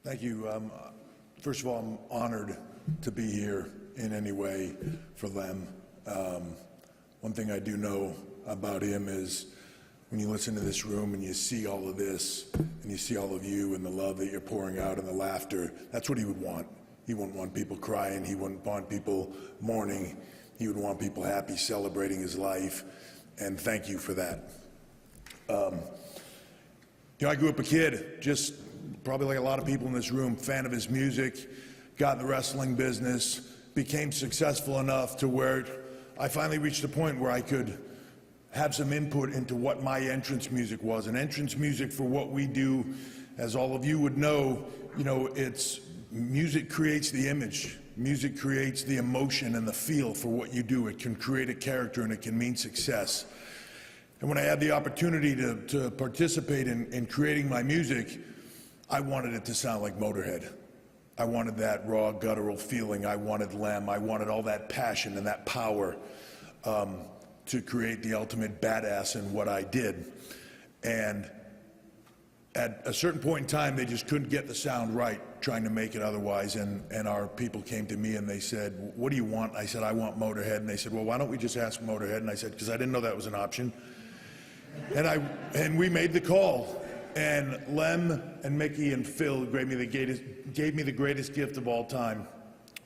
Thank you. First of all, I'm honored to be here in any way for Lem. One thing I do know about him is when you listen to this room and you see all of this and you see all of you and the love that you're pouring out and the laughter, that's what he would want. He wouldn't want people crying. He wouldn't want people mourning. He would want people happy, celebrating his life. And thank you for that. I grew up a kid, just probably like a lot of people in this room, fan of his music, got in the wrestling business, became successful enough to where I finally reached a point where I could have some input into what my entrance music was. And entrance music for what we do, as all of you would know, it's music creates the image. Music creates the emotion and the feel for what you do. It can create a character and it can mean success. And when I had the opportunity to participate in creating my music, I wanted it to sound like Motorhead. I wanted that raw, guttural feeling. I wanted Lem. I wanted all that passion and that power to create the ultimate badass in what I did. And at a certain point in time, they just couldn't get the sound right, trying to make it otherwise. And our people came to me and they said, "What do you want?" I said, "I want Motorhead." And they said, "Well, why don't we just ask Motorhead?" And I said, because I didn't know that was an option. And we made the call. And Lem and Mickey and Phil gave me the greatest gift of all time,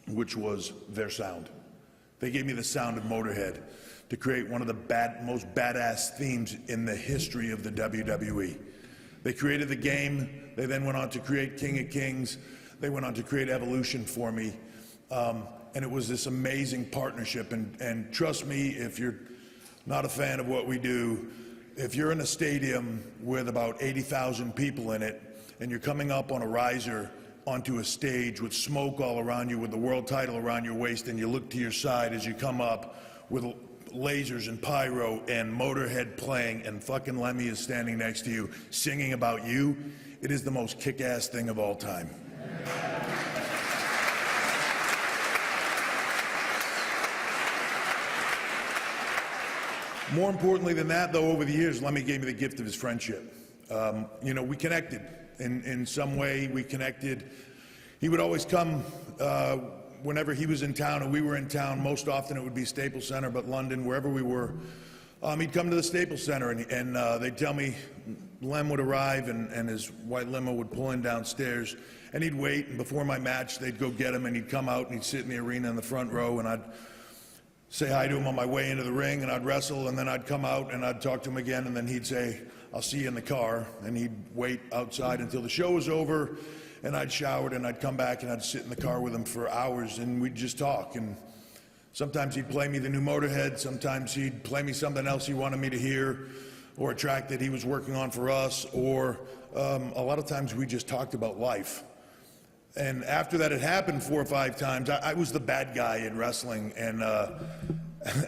which was their sound. They gave me the sound of Motorhead to create one of the most badass themes in the history of the WWE. They created the game. They then went on to create King of Kings. They went on to create Evolution for me. And it was this amazing partnership. And trust me, if you're not a fan of what we do, if you're in a stadium with about 80,000 people in it and you're coming up on a riser onto a stage with smoke all around you, with the world title around your waist, and you look to your side as you come up with lasers and pyro and Motorhead playing and fucking Lemmy is standing next to you singing about you, it is the most kick-ass thing of all time. More importantly than that, though, over the years, Lemmy gave me the gift of his friendship. We connected. In some way, we connected. He would always come whenever he was in town and we were in town. Most often it would be Staples Center, but London, wherever we were. He'd come to the Staples Center and they'd tell me Lem would arrive and his white limo would pull in downstairs and he'd wait, and before my match, they'd go get him and he'd come out and he'd sit in the arena in the front row and I'd say hi to him on my way into the ring, and I'd wrestle, and then I'd come out and I'd talk to him again, and then he'd say, "I'll see you in the car," and he'd wait outside until the show was over, and I'd showered, and I'd come back and I'd sit in the car with him for hours, and we'd just talk. And sometimes he'd play me the new Motorhead, sometimes he'd play me something else he wanted me to hear, or a track that he was working on for us, or a lot of times we just talked about life. And after that had happened 4 or 5 times, I was the bad guy in wrestling. And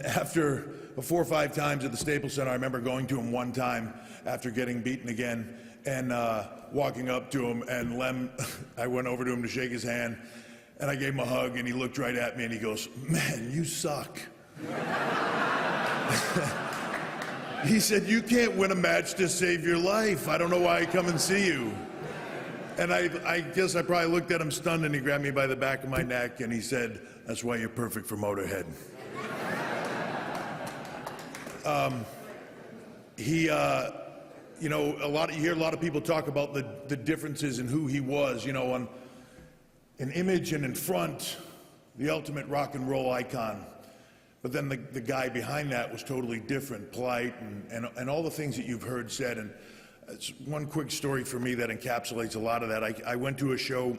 after 4 or 5 times at the Staples Center, I remember going to him one time after getting beaten again and walking up to him. And Lem, I went over to him to shake his hand, and I gave him a hug, and he looked right at me, and he goes, "Man, you suck." He said, "You can't win a match to save your life. I don't know why I come and see you." And I guess I probably looked at him stunned, and he grabbed me by the back of my neck and he said, "That's why you're perfect for Motorhead." You hear a lot of people talk about the differences in who he was, on in image and in front, the ultimate rock and roll icon. But then the guy behind that was totally different, polite, and all the things that you've heard said. And it's one quick story for me that encapsulates a lot of that. I went to a show.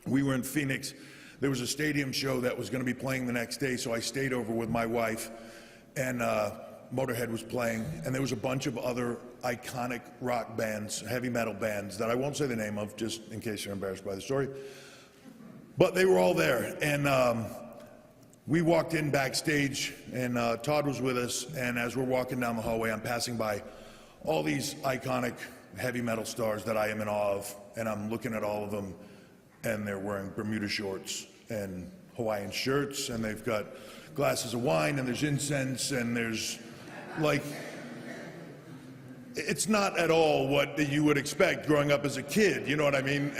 We were in Phoenix. There was a stadium show that was going to be playing the next day, so I stayed over with my wife, and Motorhead was playing, and there was a bunch of other iconic rock bands, heavy metal bands, that I won't say the name of, just in case you're embarrassed by the story. But they were all there, and we walked in backstage, and Todd was with us, and as we're walking down the hallway, I'm passing by all these iconic heavy metal stars that I am in awe of, and I'm looking at all of them, and they're wearing Bermuda shorts and Hawaiian shirts, and they've got glasses of wine, and there's incense, and there's it's not at all what you would expect growing up as a kid, you know what I mean?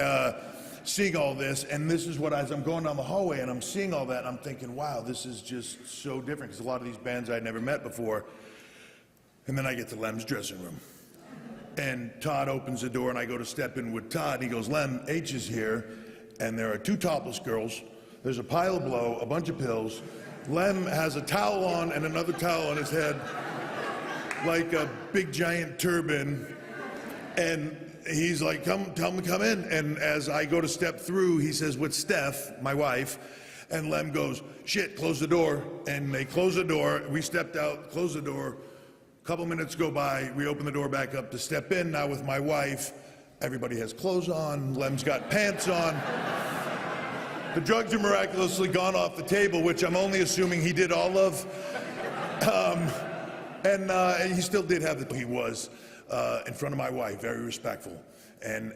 seeing all this, and this is what, as I'm going down the hallway and I'm seeing all that, and I'm thinking, wow, this is just so different, because a lot of these bands I'd never met before. And then I get to Lem's dressing room. And Todd opens the door, and I go to step in with Todd. He goes, Lem, H is here, and there are 2 topless girls. There's a pile of blow, a bunch of pills. Lem has a towel on and another towel on his head, like a big giant turban. And he's like, come in. And as I go to step through, he says, with Steph, my wife. And Lem goes, shit, close the door. And they close the door. We stepped out, closed the door. A couple minutes go by, we open the door back up to step in. Now with my wife, everybody has clothes on, Lem's got pants on. The drugs are miraculously gone off the table, which I'm only assuming he did all of. And he still did have he was in front of my wife, very respectful. And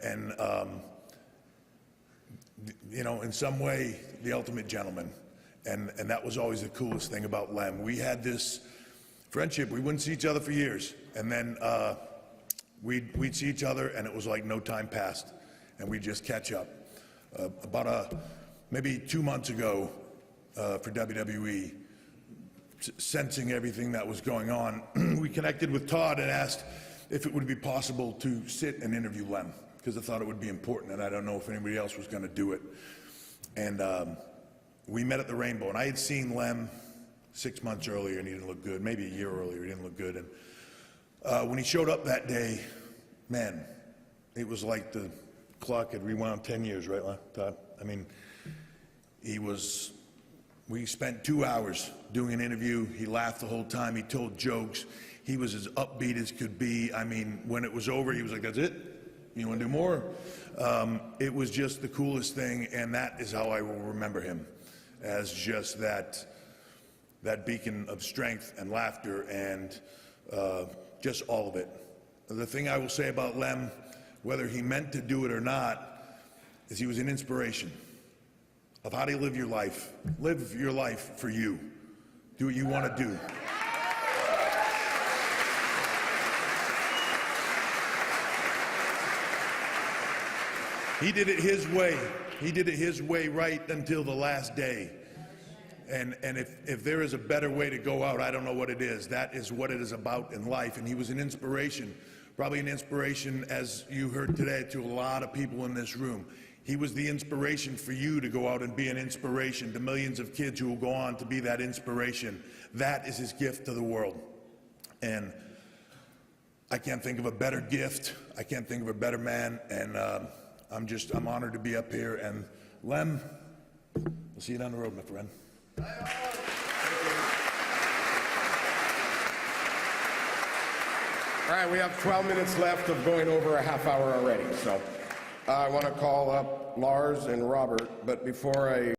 you know, in some way, the ultimate gentleman. And that was always the coolest thing about Lem. We had this friendship. We wouldn't see each other for years, and then we'd see each other, and it was like no time passed, and we'd just catch up. About maybe 2 months ago for WWE, sensing everything that was going on, we connected with Todd and asked if it would be possible to sit and interview Lem, because I thought it would be important, and I don't know if anybody else was going to do it. And we met at the Rainbow, and I had seen Lem 6 months earlier, and he didn't look good. Maybe a year earlier, he didn't look good. And when he showed up that day, man, it was like the clock had rewound 10 years, right, Todd? I mean, we spent 2 hours doing an interview. He laughed the whole time. He told jokes. He was as upbeat as could be. I mean, when it was over, he was like, that's it? You want to do more? It was just the coolest thing, and that is how I will remember him, as just that beacon of strength and laughter and just all of it. The thing I will say about Lem, whether he meant to do it or not, is he was an inspiration of how do you live your life. Live your life for you. Do what you want to do. He did it his way. He did it his way right until the last day. And if there is a better way to go out, I don't know what it is. That is what it is about in life. And he was an inspiration, probably an inspiration, as you heard today, to a lot of people in this room. He was the inspiration for you to go out and be an inspiration to millions of kids who will go on to be that inspiration. That is his gift to the world. And I can't think of a better gift. I can't think of a better man. And I'm honored to be up here. And Lem, we'll see you down the road, my friend. All right, we have 12 minutes left of going over a half hour already. So I want to call up Lars and Robert, but before I